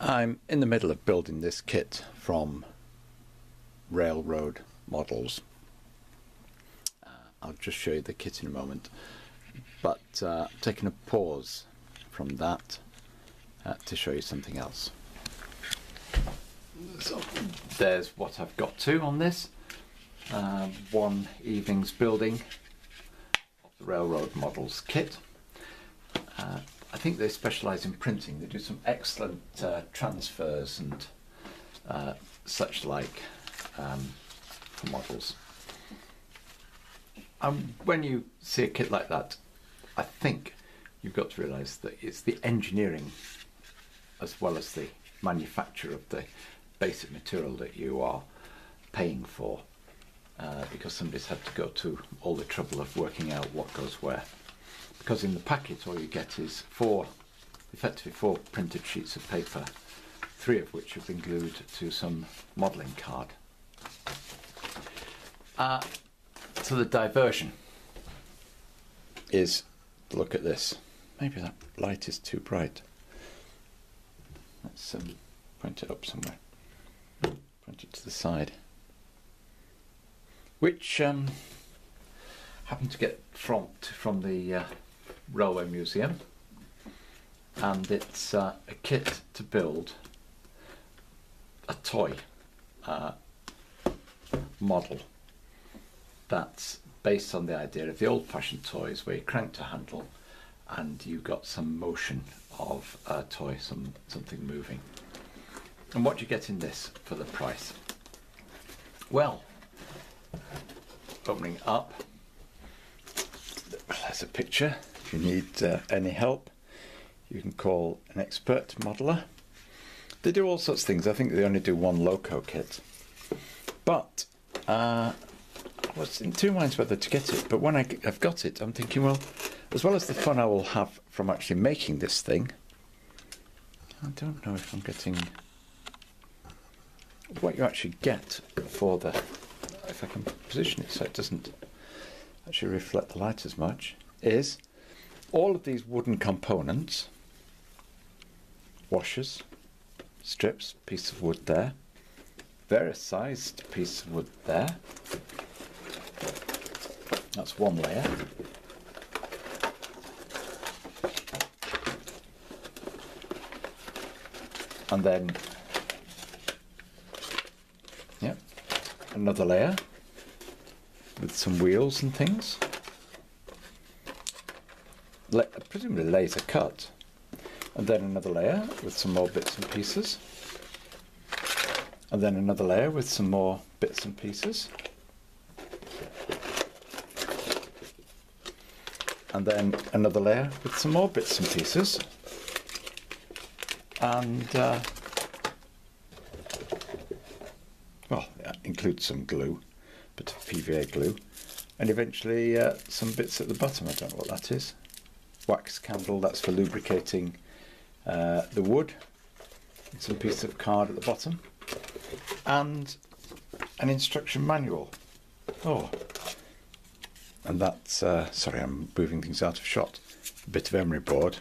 I'm in the middle of building this kit from railroad models. I'll just show you the kit in a moment, but taking a pause from that to show you something else. So there's what I've got to on this. One evening's building of the railroad models kit. I think they specialise in printing. They do some excellent transfers and such like for models. When you see a kit like that, I think you've got to realise that it's the engineering as well as the manufacture of the basic material that you are paying for, because somebody's had to go to all the trouble of working out what goes where. Because in the packet all you get is effectively four printed sheets of paper, 3 of which have been glued to some modelling card. So the diversion is, look at this. Maybe that light is too bright. Let's point it up somewhere. Point it to the side. Which happened to get from the Railway Museum, and it's a kit to build a toy model that's based on the idea of the old-fashioned toys where you cranked a handle and you got some motion of a toy, something moving. And what do you get in this for the price? Well, opening up, there's a picture. If you need any help, you can call an expert modeller. They do all sorts of things. I think they only do one loco kit. But I was in two minds whether to get it. But when I've got it, I'm thinking, well, as well as the fun I will have from actually making this thing, I don't know if I'm getting what you actually get for the, if I can position it so it doesn't actually reflect the light as much, is all of these wooden components, washers, strips, piece of wood there, various sized piece of wood there. That's one layer. And then, yeah, another layer with some wheels and things. Presumably laser cut. And then another layer with some more bits and pieces. And then another layer with some more bits and pieces. And then another layer with some more bits and pieces. And, well, that includes some glue, but PVA glue. And eventually some bits at the bottom, I don't know what that is. Wax candle, that's for lubricating the wood. And some piece of card at the bottom. And an instruction manual. Oh. And that's, sorry, I'm moving things out of shot. A bit of emery board.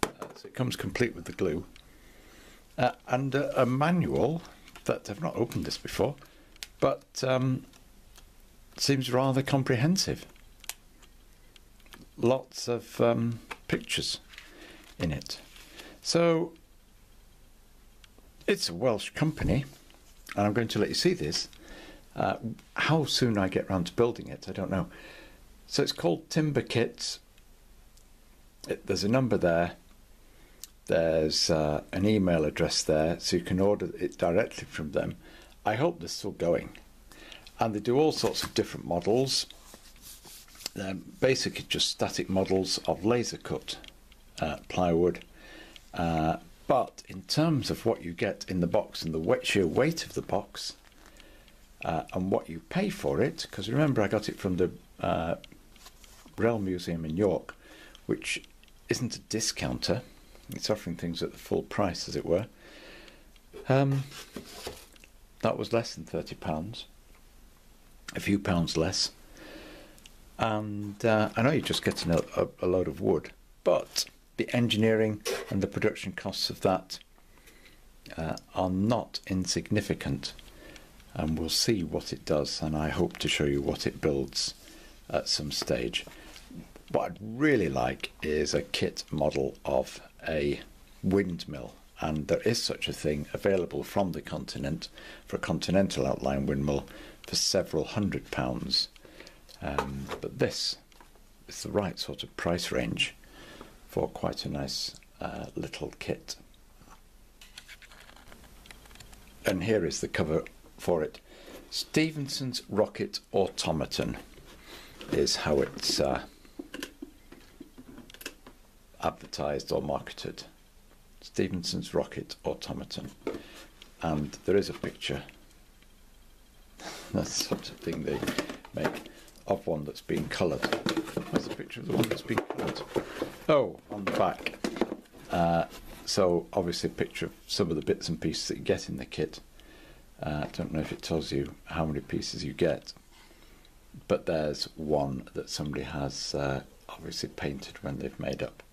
So it comes complete with the glue. And a manual that I've not opened this before, but seems rather comprehensive. Lots of pictures in it. So it's a Welsh company, and I'm going to let you see this. How soon I get round to building it, I don't know. So it's called Timberkits. There's a number there. There's an email address there, so you can order it directly from them. I hope they're still going. And they do all sorts of different models. They're basically just static models of laser cut plywood. But in terms of what you get in the box and the sheer weight of the box, and what you pay for it, because remember I got it from the Rail Museum in York, which isn't a discounter. It's offering things at the full price, as it were. That was less than £30, a few pounds less. And I know you're just getting a load of wood, but the engineering and the production costs of that are not insignificant, and we'll see what it does, and I hope to show you what it builds at some stage. What I'd really like is a kit model of a windmill, and there is such a thing available from the continent for a continental outline windmill for several £100. But this is the right sort of price range for quite a nice little kit. And here is the cover for it. Stephenson's Rocket Automaton is how it's advertised or marketed. Stephenson's Rocket Automaton. And there is a picture, that's the sort of thing they make, of one that's been coloured. Where's the picture of the one that's been coloured? Oh, on the back. So obviously a picture of some of the bits and pieces that you get in the kit. I don't know if it tells you how many pieces you get, but there's one that somebody has obviously painted when they've made up